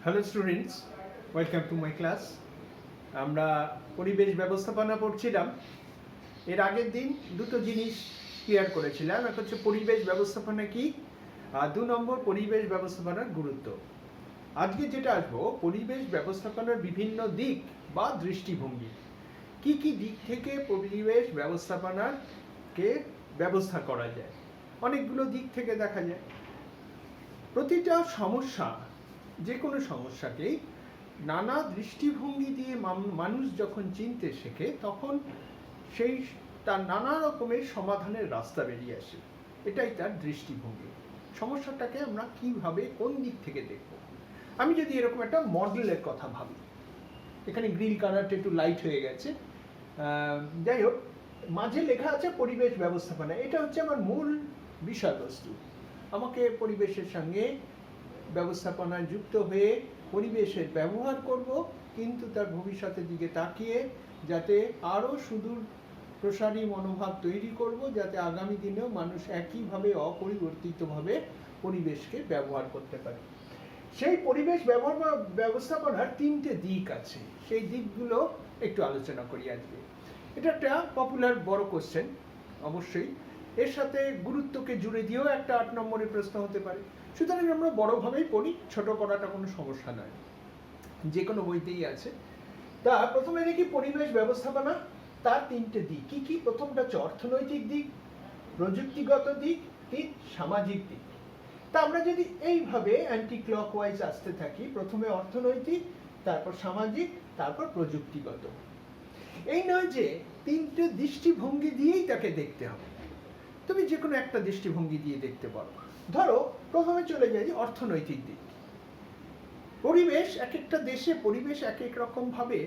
Hello students, welcome to my class. আমরা পরিবেশ ব্যবস্থাপনা পড়ছিলাম। এর আগের দিন দুটো জিনিস ক্লিয়ার করেছিলাম। এক হচ্ছে পরিবেশ ব্যবস্থাপনা কি, আর 2 নম্বর পরিবেশ ব্যবস্থাপনার গুরুত্ব। আজকে যেটা আসবো, পরিবেশ ব্যবস্থাপনার বিভিন্ন দিক বা দৃষ্টিভঙ্গি। কি কি দিক থেকে পরিবেশ ব্যবস্থাপনাকে ব্যবস্থা করা যায়। অনেকগুলো দিক থেকে দেখা যায়। প্রতিটা সমস্যা, যে কোনো সমস্যাকেই নানা দৃষ্টিভঙ্গি দিয়ে মানুষ যখন চিনতে শেখে, তখন সেই তার নানা রকমের সমাধানের রাস্তা বেরিয়ে আসে। এটাই তার দৃষ্টিভঙ্গি। সমস্যাটাকে আমরা কিভাবে কোন দিক থেকে দেখব। আমি যদি এরকম একটা মডেলের কথা ভাবি, এখানে গ্রিন কালারটা একটু লাইট হয়ে গেছে, যাই হোক, মাঝে লেখা আছে পরিবেশ ব্যবস্থাপনা। এটা হচ্ছে আমার মূল বিষয়বস্তু। আমাকে পরিবেশের সঙ্গে ব্যবস্থাপনায় যুক্ত হয়ে পরিবেশের ব্যবহার করব, কিন্তু তার ভবিষ্যতের দিকে তাকিয়ে যাতে আরও সুদূর প্রসারী মনোভাব তৈরি করব, যাতে আগামী দিনেও মানুষ একইভাবে অপরিবর্তিতভাবে পরিবেশকে ব্যবহার করতে পারে। সেই পরিবেশ ব্যবস্থাপনার 3টে দিক আছে। সেই দিকগুলো একটু আলোচনা করি আজকে। এটা একটা পপুলার বড় কোশ্চেন, অবশ্যই এর সাথে গুরুত্বকে জুড়ে দিয়েও একটা 8 নম্বরের প্রশ্ন হতে পারে। সুতরাং আমরা বড়ভাবেই পড়ি, ছোট করাটা কোনো সমস্যা নয়, যে কোনো বইতেই আছে। তা প্রথমে দেখি পরিবেশ ব্যবস্থাপনা, তার 3টে দিক কি কি। প্রথমটা হচ্ছে অর্থনৈতিক দিক, প্রযুক্তিগত দিক, সামাজিক দিক। তা আমরা যদি এইভাবে অ্যান্টি ক্লকওয়াইজ আসতে থাকি, প্রথমে অর্থনৈতিক, তারপর সামাজিক, তারপর প্রযুক্তিগত। এই নয় যে 3টে দৃষ্টিভঙ্গি দিয়েই তাকে দেখতে হবে। তুমি যে কোনো একটা দৃষ্টিভঙ্গি দিয়ে দেখতে পারো। ধরো প্রথমে চলে যাই অর্থনৈতিক দিক। পরিবেশ, এক একটা দেশে পরিবেশ এক এক রকম ভাবে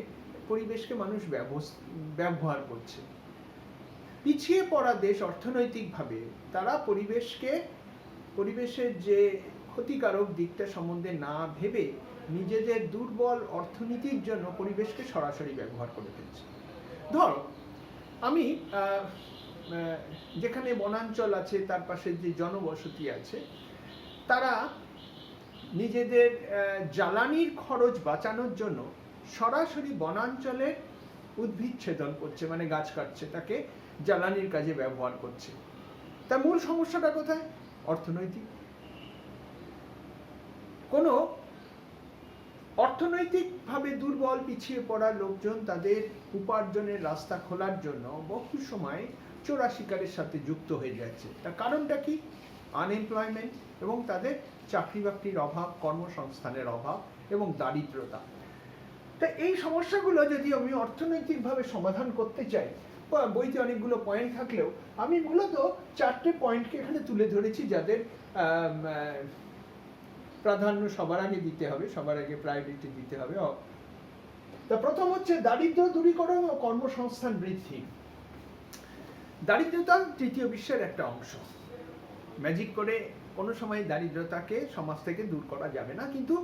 পরিবেশকে মানুষ ব্যবহার করছে। পিছিয়ে পড়া দেশ অর্থনৈতিকভাবে, তারা পরিবেশের যে ক্ষতিকারক দিকটা সম্বন্ধে না ভেবে নিজেদের দুর্বল অর্থনীতির জন্য পরিবেশকে সরাসরি ব্যবহার করে ফেলছে। ধরো আমি যেখানে বনাঞ্চল আছে, তার পাশে যে জনবসতি আছে, তারা নিজেদের জ্বালানির খরচ বাঁচানোর জন্য সরাসরি বনাঞ্চলের উদ্ভিচ্ছেদন করছে, মানে গাছ কাটছে, তাকে জ্বালানির কাজে ব্যবহার করছে। তার মূল সমস্যাটা কোথায়? অর্থনৈতিক। কোনো অর্থনৈতিকভাবে দুর্বল পিছিয়ে পড়া লোকজন তাদের উপার্জনের রাস্তা খোলার জন্য বহু সময় চোরা শিকারের সাথে যুক্ত হয়ে যাচ্ছে। তার কারণটা কি? আনএমপ্লয়মেন্ট, এবং তাদের চাকরি বাকরির অভাব, কর্মসংস্থানের অভাব এবং দারিদ্রতা। তা এই সমস্যাগুলো যদি আমি অর্থনৈতিকভাবে সমাধান করতে চাই, বইতে অনেকগুলো পয়েন্ট থাকলেও আমি মূলত 4টে পয়েন্টকে এখানে তুলে ধরেছি, যাদের প্রাধান্য সবার আগে দিতে হবে, সবার আগে প্রায়োরিটি দিতে হবে। তা প্রথম হচ্ছে দারিদ্র দূরীকরণ ও কর্মসংস্থান বৃদ্ধি। দারিদ্রতা তৃতীয় বিশ্বের একটা অংশ। ম্যাজিক করে কোনো সময় দারিদ্রতাকে সমাজ থেকে দূর করা যাবে না, কিন্তু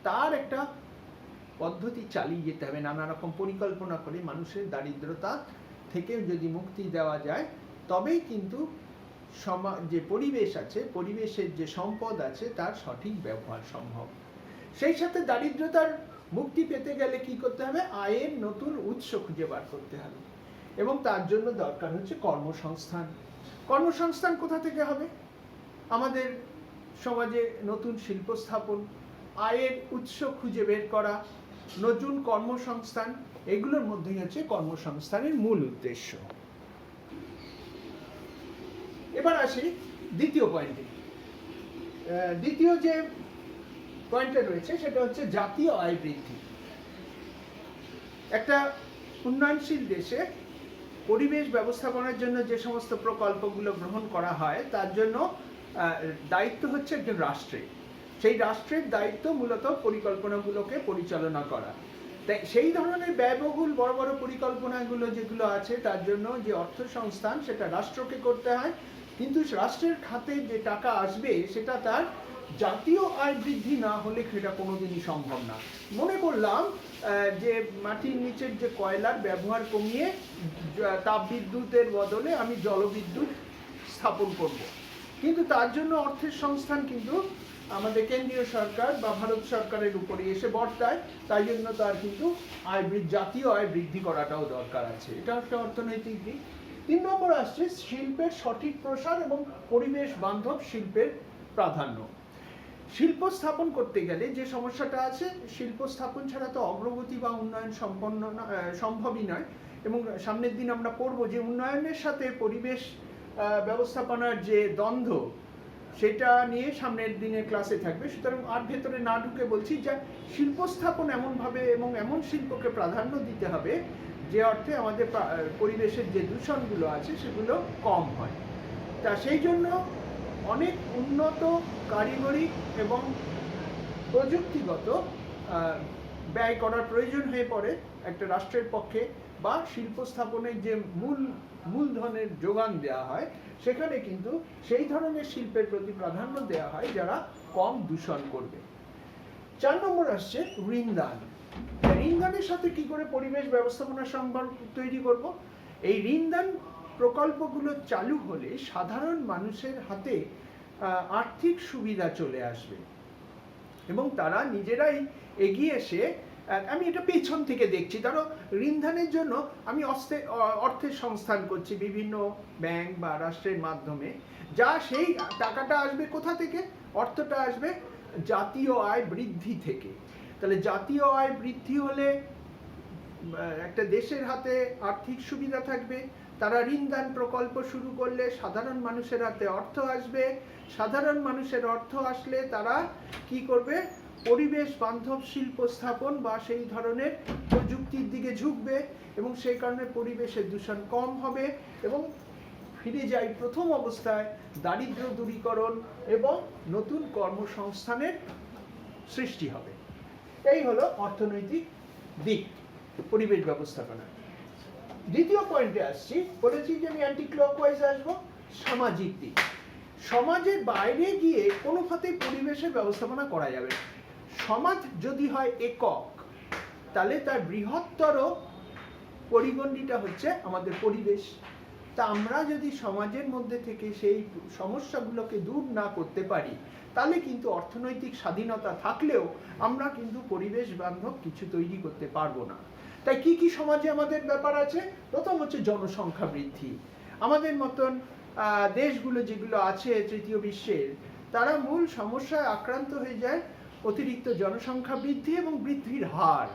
তার একটা পদ্ধতি চালিয়ে যেতে হবে। নানা রকম পরিকল্পনা করে মানুষের দারিদ্রতা থেকে যদি মুক্তি দেওয়া যায়, তবেই কিন্তু যে পরিবেশ আছে, পরিবেশের যে সম্পদ আছে, তার সঠিক ব্যবহার সম্ভব। সেই সাথে দারিদ্রতার মুক্তি পেতে গেলে কি করতে হবে? আয়ের নতুন উৎস খুঁজে বার করতে হবে, এবং তার জন্য দরকার হচ্ছে কর্মসংস্থান। কর্মসংস্থান কোথা থেকে হবে? আমাদের সমাজে নতুন শিল্প স্থাপন, আয়ের উৎস খুঁজে বের করা, নতুন কর্মসংস্থান, এগুলোর মধ্যেই হচ্ছে কর্মসংস্থানের মূল উদ্দেশ্য। এবার আসি দ্বিতীয় পয়েন্টে। দ্বিতীয় যে পয়েন্টটা রয়েছে সেটা হচ্ছে জাতীয় আয় বৃদ্ধি। একটা উন্নয়নশীল দেশে পরিবেশ ব্যবস্থাপনার জন্য যে সমস্ত প্রকল্পগুলো গ্রহণ করা হয়, তার জন্য দায়িত্ব হচ্ছে একজন রাষ্ট্রের। সেই রাষ্ট্রের দায়িত্ব মূলত পরিকল্পনাগুলোকে পরিচালনা করা। তাই সেই ধরনের ব্যয়বহুল বড় বড় পরিকল্পনাগুলো যেগুলো আছে, তার জন্য যে অর্থ সংস্থান, সেটা রাষ্ট্রকে করতে হয়। কিন্তু রাষ্ট্রের খাতে যে টাকা আসবে, সেটা তার জাতীয় আয় বৃদ্ধি না হলে সেটা কোনোদিনই সম্ভব না। মনে করলাম যে মাটির নিচের যে কয়লার ব্যবহার কমিয়ে তাপবিদ্যুতের বদলে আমি জলবিদ্যুৎ স্থাপন করব, কিন্তু তার জন্য অর্থের সংস্থান কিন্তু আমাদের কেন্দ্রীয় সরকার বা ভারত সরকারের উপরে এসে বর্তায়, তাই জন্য তার কিন্তু জাতীয় আয় বৃদ্ধি করাটাও দরকার আছে। এটা একটা অর্থনৈতিক দিক। 3 নম্বর আসছে শিল্পের সঠিক প্রসার এবং পরিবেশ বান্ধব শিল্পের প্রাধান্য। শিল্প স্থাপন করতে গেলে যে সমস্যাটা আছে, শিল্প স্থাপন ছাড়া তো অগ্রগতি বা উন্নয়ন সম্ভবই নয়। এবং সামনের দিন আমরা পড়বো যে উন্নয়নের সাথে পরিবেশ ব্যবস্থাপনার যে দ্বন্দ্ব, সেটা নিয়ে সামনের দিনের ক্লাসে থাকবে। সুতরাং আর ভেতরে না ঢুকে বলছি যে শিল্প স্থাপন এমনভাবে এবং এমন শিল্পকে প্রাধান্য দিতে হবে যে অর্থে আমাদের পরিবেশের যে দূষণগুলো আছে সেগুলো কম হয়। তা সেই জন্য অনেক উন্নত কারিগরি এবং প্রযুক্তিগত ব্যয় করার প্রয়োজন হয়ে পড়ে একটা রাষ্ট্রের পক্ষে, বা শিল্প স্থাপনের যে মূলধনের যোগান দেওয়া হয় সেখানে কিন্তু সেই ধরনের শিল্পের প্রতি প্রাধান্য দেওয়া হয় যারা কম দূষণ করবে। 4 নম্বর আসছে ঋণদান। ঋণদানের সাথে কি করে পরিবেশ ব্যবস্থাপনার সম্পর্ক তৈরি করব? এই ঋণদান প্রকল্পগুলো চালু হলে সাধারণ মানুষের হাতে আর্থিক সুবিধা চলে আসবে এবং তারা নিজেরাই এগিয়ে এসে, আমি এটা পেছন থেকে দেখছি, ধরো ঋণদানের জন্য আমি অর্থের সংস্থান করছি বিভিন্ন ব্যাংক বা রাষ্ট্রের মাধ্যমে, যা সেই টাকাটা আসবে কোথা থেকে? অর্থটা আসবে জাতীয় আয় বৃদ্ধি থেকে। তাহলে জাতীয় আয় বৃদ্ধি হলে একটা দেশের হাতে আর্থিক সুবিধা থাকবে, তারা ঋণদান প্রকল্প শুরু করলে সাধারণ মানুষের হাতে অর্থ আসবে, সাধারণ মানুষের অর্থ আসলে তারা কি করবে? পরিবেশ বান্ধব শিল্প স্থাপন বা সেই ধরনের প্রযুক্তির দিকে ঝুঁকবে এবং সেই কারণে পরিবেশের দূষণ কম হবে এবং ফিরে যাই প্রথম অবস্থায়, দারিদ্র দূরীকরণ এবং নতুন কর্মসংস্থানের সৃষ্টি হবে। এই হলো অর্থনৈতিক দিক পরিবেশ ব্যবস্থাপনা। দ্বিতীয় পয়েন্টে আসছি, বলেছি যে আমি অ্যান্টি ক্লকওয়াইজ আসবো, সামাজিক দিক। সমাজের বাইরে গিয়ে কোনোভাবেই পরিবেশের ব্যবস্থাপনা করা যাবে না। সমাজ যদি হয় একক, তাহলে তার বৃহত্তর পরিগণ্ডিটা হচ্ছে আমাদের পরিবেশ। তা আমরা যদি সমাজের মধ্যে থেকে সেই সমস্যাগুলোকে দূর না করতে পারি, তাহলে কিন্তু অর্থনৈতিক স্বাধীনতা থাকলেও আমরা কিন্তু পরিবেশ বান্ধব কিছু তৈরি করতে পারবো না। তাই কি কি সমাজে আমাদের ব্যাপার আছে? প্রথম হচ্ছে জনসংখ্যা বৃদ্ধি। আমাদের মতন দেশগুলো যেগুলো আছে তৃতীয় বিশ্বের, তারা মূল সমস্যায় আক্রান্ত হয়ে যায় অতিরিক্ত জনসংখ্যা বৃদ্ধি এবং বৃদ্ধির হার।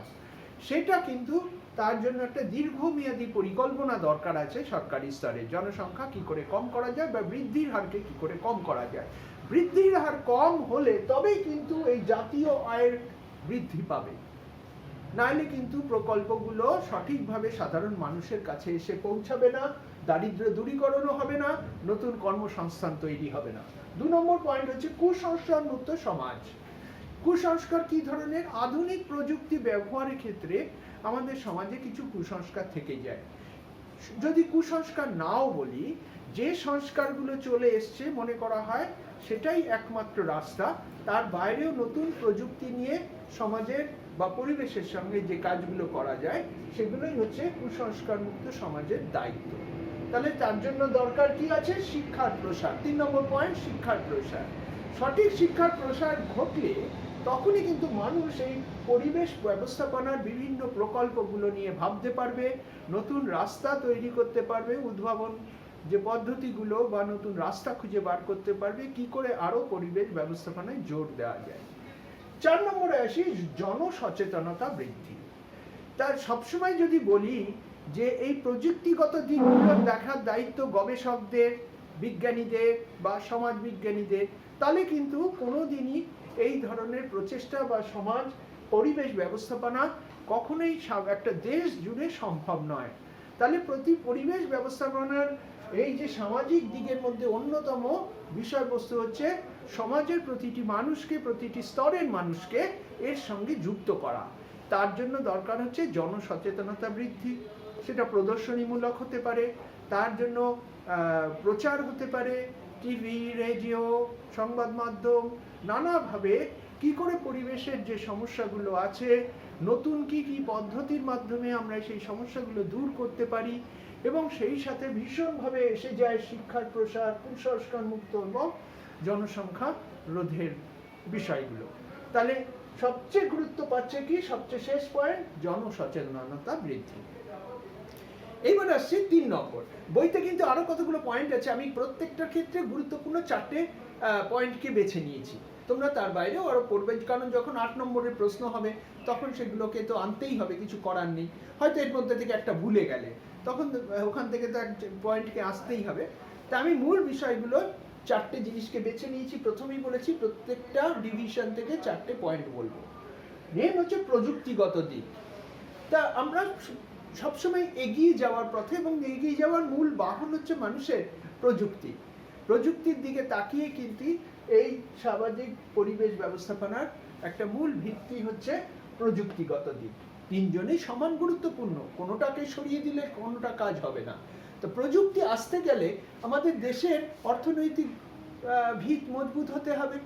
সেটা কিন্তু তার জন্য একটা দীর্ঘমেয়াদী পরিকল্পনা দরকার আছে সরকারি স্তরে। জনসংখ্যা কি করে কম করা যায় বা বৃদ্ধির হারকে কি করে কম করা যায়। বৃদ্ধির হার কম হলে তবেই কিন্তু এই জাতীয় আয়ের বৃদ্ধি পাবে, নাইলে কিন্তু প্রকল্পগুলো সঠিকভাবে সাধারণ মানুষের কাছে এসে পৌঁছাবে না, দারিদ্র্য দূরীকরণও হবে না, নতুন কর্মসংস্থান তৈরি হবে না। 2 নম্বর পয়েন্ট হচ্ছে কুসংস্কার মুক্ত সমাজ। কুসংস্কার কি ধরনের? আধুনিক প্রযুক্তি ব্যবহারের ক্ষেত্রে আমাদের সমাজে কিছু কুসংস্কার থেকে যায়। যদি কুসংস্কার নাও বলি, যে সংস্কারগুলো চলে এসছে মনে করা হয় সেটাই একমাত্র রাস্তা, তার বাইরেও নতুন প্রযুক্তি নিয়ে সমাজের বা পরিবেশের সঙ্গে যে কাজগুলো করা যায় সেগুলোই হচ্ছে কুসংস্কার মুক্ত সমাজের দায়িত্ব। তাহলে তার জন্য দরকার কি আছে? শিক্ষার প্রসার। 3 নম্বর পয়েন্ট, শিক্ষার প্রসার। সঠিক শিক্ষার প্রসার ঘটলে তখনই কিন্তু মানুষ এই পরিবেশ ব্যবস্থাপনার বিভিন্ন প্রকল্পগুলো নিয়ে ভাবতে পারবে, নতুন রাস্তা তৈরি করতে পারবে, উদ্ভাবন যে পদ্ধতিগুলো বা নতুন রাস্তা খুঁজে বার করতে পারবে কি করে আরো পরিবেশ ব্যবস্থাপনায় জোর দেওয়া যায়। 4 নম্বরে আসি জনসচেতনতা বৃদ্ধি। তার সবসময় যদি বলি যে এই প্রযুক্তিগত দিকগুলো দেখার দায়িত্ব গবেষকদের, বিজ্ঞানীদের বা সমাজ বিজ্ঞানীদের, তাহলে কিন্তু কোনোদিনই এই ধরনের প্রচেষ্টা বা সমাজ পরিবেশ ব্যবস্থাপনা কখনোই একটা দেশ জুড়ে সম্ভব নয়। তাহলে পরিবেশ ব্যবস্থাপনার এই যে সামাজিক দিকের মধ্যে অন্যতম বিষয়বস্তু হচ্ছে সমাজের প্রতিটি মানুষকে, প্রতিটি স্তরের মানুষকে এর সঙ্গে যুক্ত করা। তার জন্য দরকার হচ্ছে জনসচেতনতা বৃদ্ধি। সেটা প্রদর্শনীমূলক হতে পারে, তার জন্য প্রচার হতে পারে, টিভি, রেডিও, সংবাদ মাধ্যম, নানাভাবে কি করে পরিবেশের যে সমস্যাগুলো আছে, নতুন কি কি পদ্ধতির মাধ্যমে আমরা সেই সমস্যাগুলো দূর করতে পারি, এবং সেই সাথে ভীষণভাবে এসে যায় শিক্ষার প্রসার, কুসংস্কার মুক্ত এবং জনসংখ্যা রোধের বিষয়গুলো। তাহলে সবচেয়ে গুরুত্ব পাচ্ছে কি, সবচেয়ে শেষ পয়েন্ট, জনসচেতনতা বৃদ্ধি। এইবার আসছে 3 নম্বর। বইতে কিন্তু আরো কতগুলো পয়েন্ট আছে, আমি প্রত্যেকটার ক্ষেত্রে গুরুত্বপূর্ণ 4টে পয়েন্টকে বেছে নিয়েছি। তোমরা তার বাইরেও আরো পড়বে, কারণ যখন 8 নম্বরের প্রশ্ন হবে তখন সেগুলোকে তো আনতেই হবে, কিছু করার নেই। হয়তো এর মধ্যে থেকে একটা ভুলে গেলে তখন ওখান থেকে তো এক পয়েন্টকে আসতেই হবে। তা আমি মূল বিষয়গুলো 4টে জিনিসকে বেছে নিয়েছি। প্রথমেই বলেছি প্রত্যেকটা ডিভিশন থেকে 4টে পয়েন্ট বলবো। মেন হচ্ছে প্রযুক্তিগত দিক। তা আমরা সবসময় এগিয়ে যাওয়ার পথে, এবং এগিয়ে যাওয়ার মূল বাহন হচ্ছে মানুষের প্রযুক্তি। প্রযুক্তির দিকে তাকিয়ে কিন্তু এই সামাজিক পরিবেশ ব্যবস্থাপনার একটা মূল ভিত্তি হচ্ছে প্রযুক্তিগত দিক। তিনজনেই সমান গুরুত্বপূর্ণ, কোনোটাকে সরিয়ে দিলে কোনোটা কাজ হবে না। তো প্রযুক্তি আসতে গেলে আমাদের দেশের অর্থনৈতিক ভিত মজবুত হতে হবে,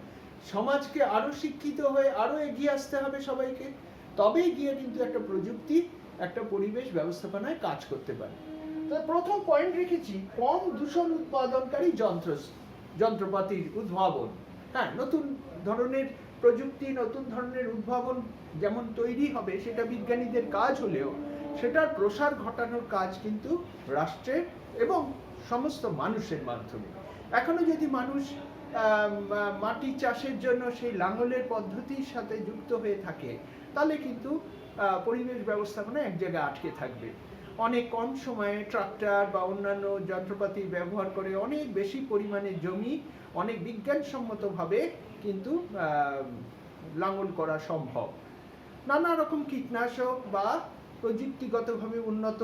সমাজকে আরো শিক্ষিত হয়ে আরো এগিয়ে আসতে হবে সবাইকে, তবেই গিয়ে কিন্তু একটা প্রযুক্তি একটা পরিবেশ ব্যবস্থাপনায় কাজ করতে পারে। তো প্রথম পয়েন্ট রেখেছি কম দূষণ উৎপাদনকারী যন্ত্রপাতির উদ্ভাবন। হ্যাঁ, নতুন ধরনের প্রযুক্তি, নতুন ধরনের উদ্ভাবন যেমন তৈরি হবে সেটা বিজ্ঞানীদের কাজ হলেও সেটার প্রসার ঘটানোর কাজ কিন্তু রাষ্ট্রের এবং সমস্ত মানুষের মাধ্যমে। এখনো যদি মানুষ মাটি চাষের জন্য সেই লাঙলের পদ্ধতির সাথে যুক্ত হয়ে থাকে, তাহলে কিন্তু পরিবেশ ব্যবস্থাপনা এক জায়গায় আটকে থাকবে। অনেক কম সময়ে ট্রাক্টর বা অন্যান্য যন্ত্রপাতি ব্যবহার করে অনেক বেশি পরিমাণে জমি অনেক বিজ্ঞানসম্মতভাবে কিন্তু লাঙল করা সম্ভব। নানা রকম কীটনাশক বা প্রযুক্তিগতভাবে উন্নত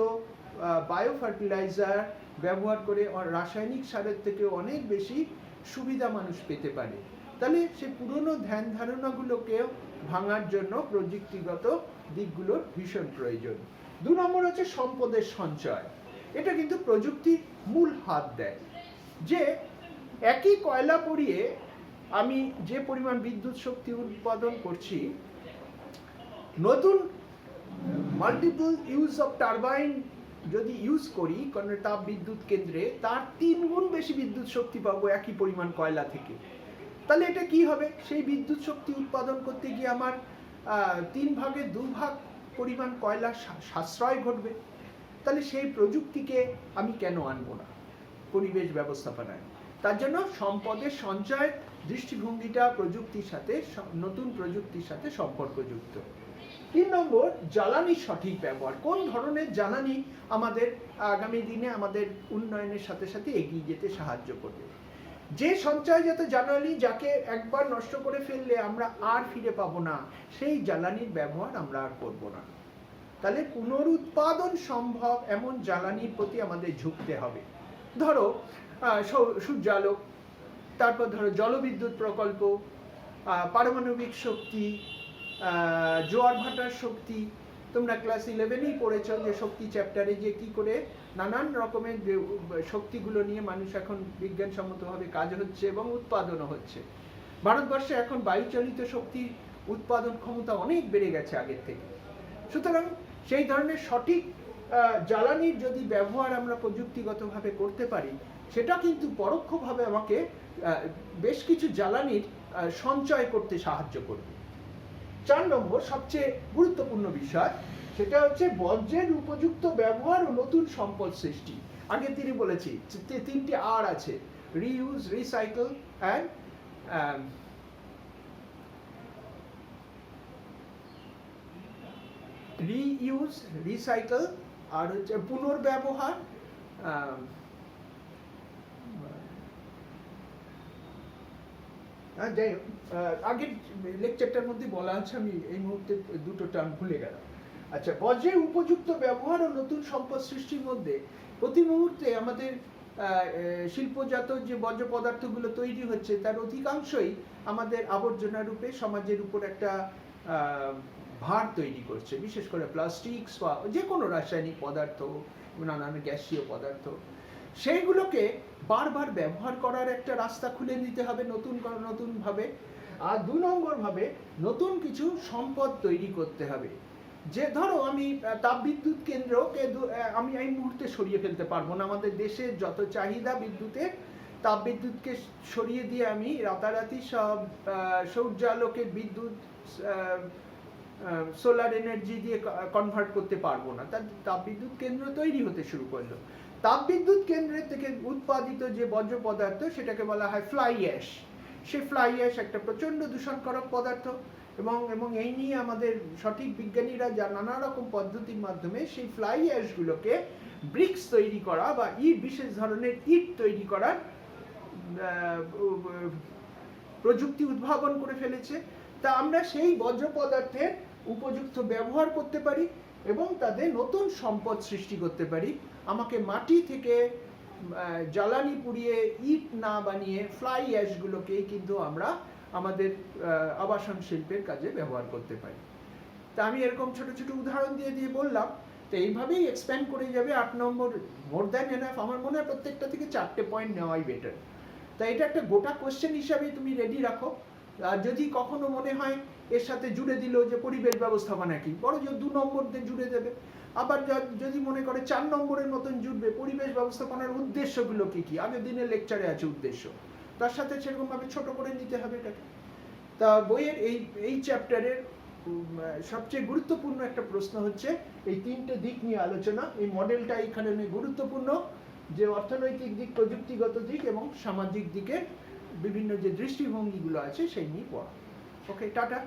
বায়ো ফার্টিলাইজার ব্যবহার করে রাসায়নিক সারের থেকে অনেক বেশি সুবিধা মানুষ পেতে পারে। তাহলে সে পুরনো ধ্যান ধারণাগুলোকেও ভাঙার জন্য প্রযুক্তিগত দিকগুলোর ভীষণ প্রয়োজন। 2 নম্বর হচ্ছে সম্পদের সঞ্চয়। এটা কিন্তু প্রযুক্তির মূল হাত দেয়। যে একই কয়লা পুড়িয়ে আমি যে পরিমাণ বিদ্যুৎ শক্তি উৎপাদন করছি, নতুন মাল্টিপল ইউজ অফ টারবাইন যদি ইউজ করি কোনো তাপ বিদ্যুৎ কেন্দ্রে, তার 3 গুণ বেশি বিদ্যুৎ শক্তি পাবো একই পরিমাণ কয়লা থেকে। তাহলে এটা কি হবে, সেই বিদ্যুৎ শক্তি উৎপাদন করতে গিয়ে আমার 3 ভাগের 2 ভাগ পরিমাণ কয়লা সাশ্রয় ঘটবে। তাহলে সেই প্রযুক্তিকে আমি কেন আনবো না পরিবেশ ব্যবস্থাপনায়? তার জন্য সম্পদের সঞ্চয় দৃষ্টিভঙ্গিটা প্রযুক্তির সাথে, নতুন প্রযুক্তির সাথে সম্পর্কযুক্ত। 3 নম্বর জ্বালানির সঠিক ব্যবহার। কোন ধরনের জ্বালানি আমাদের আগামী দিনে আমাদের উন্নয়নের সাথে সাথে এগিয়ে যেতে সাহায্য করবে। যে সঞ্চয়জাত জ্বালানি যাকে একবার নষ্ট করে ফেললে আমরা আর ফিরে পাবো না, সেই জ্বালানির ব্যবহার আমরা আর করবো না। তাহলে পুনরুৎপাদন সম্ভব এমন জ্বালানির প্রতি আমাদের ঝুঁকতে হবে। ধরো সূর্যালোক, তারপর ধরো জলবিদ্যুৎ প্রকল্প, পারমাণবিক শক্তি, জোয়ার ভাটার শক্তি। তোমরা ক্লাস 11এই পড়েছো যে শক্তি চ্যাপ্টারে যে কি করে নানান রকমের যে শক্তিগুলো নিয়ে মানুষ এখন বিজ্ঞানসম্মতভাবে কাজ হচ্ছে এবং উৎপাদনও হচ্ছে। ভারতবর্ষে এখন বায়ুচালিত শক্তির উৎপাদন ক্ষমতা অনেক বেড়ে গেছে আগের থেকে। সুতরাং সেই ধরনের সঠিক জ্বালানির যদি ব্যবহার আমরা প্রযুক্তিগতভাবে করতে পারি, সেটা কিন্তু পরোক্ষভাবে আমাকে বেশ কিছু জ্বালানির সঞ্চয় করতে সাহায্য করবে। 4 নম্বর সবচেয়ে গুরুত্বপূর্ণ বিষয়, সেটা হচ্ছে বর্জ্যের উপযুক্ত ব্যবহার ও নতুন সম্পদ সৃষ্টি। আগের দিনে বলেছি 3টি আর আছে, reuse, recycle and reuse, recycle, আর হচ্ছে পুনর্ব্যবহার। যাই হোক, আগের লেকচারটার মধ্যে বলা আছে, আমি এই মুহূর্তে দুটো টার্ম ভুলে গেলাম। আচ্ছা, বর্জ্যের উপযুক্ত ব্যবহার ও নতুন সম্পদ সৃষ্টির মধ্যে প্রতি মুহূর্তে আমাদের শিল্পজাত যে বর্জ্য পদার্থগুলো তৈরি হচ্ছে তার অধিকাংশই আমাদের আবর্জনা রূপে সমাজের উপর একটা ভার তৈরি করছে। বিশেষ করে প্লাস্টিক বা যে কোনো রাসায়নিক পদার্থ, নানান গ্যাসীয় পদার্থ, সেইগুলোকে বারবার ব্যবহার করার একটা রাস্তা খুলে দিতে হবে নতুনভাবে। আর 2 নম্বর ভাবে নতুন কিছু সম্পদ তৈরি করতে হবে। যে ধরো আমি তাপবিদ্যুৎ কেন্দ্রকে আমি এই মুহূর্তে সরিয়ে ফেলতে পারবো না। আমাদের দেশের যত চাহিদা বিদ্যুতের, তাপবিদ্যুৎকে সরিয়ে দিয়ে আমি রাতারাতি সব সৌর্যালোকের বিদ্যুৎ সোলার এনার্জি দিয়ে কনভার্ট করতে পারবো না। তার তাপবিদ্যুৎ কেন্দ্র তৈরি হতে শুরু করলো। তাপবিদ্যুৎ কেন্দ্রের থেকে উৎপাদিত যে বর্জ্য পদার্থ সেটাকে বলা হয় ফ্লাই অ্যাশ। সেই ফ্লাই অ্যাশ একটা প্রচণ্ড দূষণকারক পদার্থ, এবং এই নিয়ে আমাদের সঠিক বিজ্ঞানীরা যা নানা রকম পদ্ধতির মাধ্যমে সেই ফ্লাই অ্যাশগুলোকে ব্রিক্স তৈরি করা বা বিশেষ ধরনের ইট তৈরি করার প্রযুক্তি উদ্ভাবন করে ফেলেছে। তা আমরা সেই বর্জ্য পদার্থের উপযুক্ত ব্যবহার করতে পারি এবং তাদের নতুন সম্পদ সৃষ্টি করতে পারি। আমাকে মাটি থেকে জ্বালানি পুড়িয়ে ইট না বানিয়ে ফ্লাই অ্যাশগুলোকেই কিন্তু আমরা আমাদের আবাসন শিল্পের কাজে ব্যবহার করতে পারি। তা আমি এরকম ছোট ছোট উদাহরণ দিয়ে দিয়ে বললাম। তো এইভাবেই এক্সপ্যান্ড করে যাবে 8 নম্বর মোর দ্যান এনাফ। আমার মনে হয় প্রত্যেকটা থেকে 4টে পয়েন্ট নেওয়াই বেটার। তাই এটা একটা গোটা কোশ্চেন হিসাবে তুমি রেডি রাখো। আর যদি কখনো মনে হয় এর সাথে জুড়ে দিল যে পরিবেশ ব্যবস্থাপনা কি, বড় যে 2 নম্বর দিয়ে জুড়ে দেবে। আবার যদি মনে করে 4 নম্বরের মতন জুড়বে পরিবেশ ব্যবস্থাপনার উদ্দেশ্যগুলো কি কি, আগের দিনের লেকচারে আছে উদ্দেশ্য, তার সাথে সেরকম ভাবে ছোট করে নিতে হবে এটাকে। তা বইয়ের এই চ্যাপ্টারের সবচেয়ে গুরুত্বপূর্ণ একটা প্রশ্ন হচ্ছে এই 3টে দিক নিয়ে আলোচনা। এই মডেলটা এখানে গুরুত্বপূর্ণ, যে অর্থনৈতিক দিক, প্রযুক্তিগত দিক এবং সামাজিক দিকে বিভিন্ন যে দৃষ্টিভঙ্গিগুলো আছে সেই নিয়ে পড়া। ওকে, টাটা।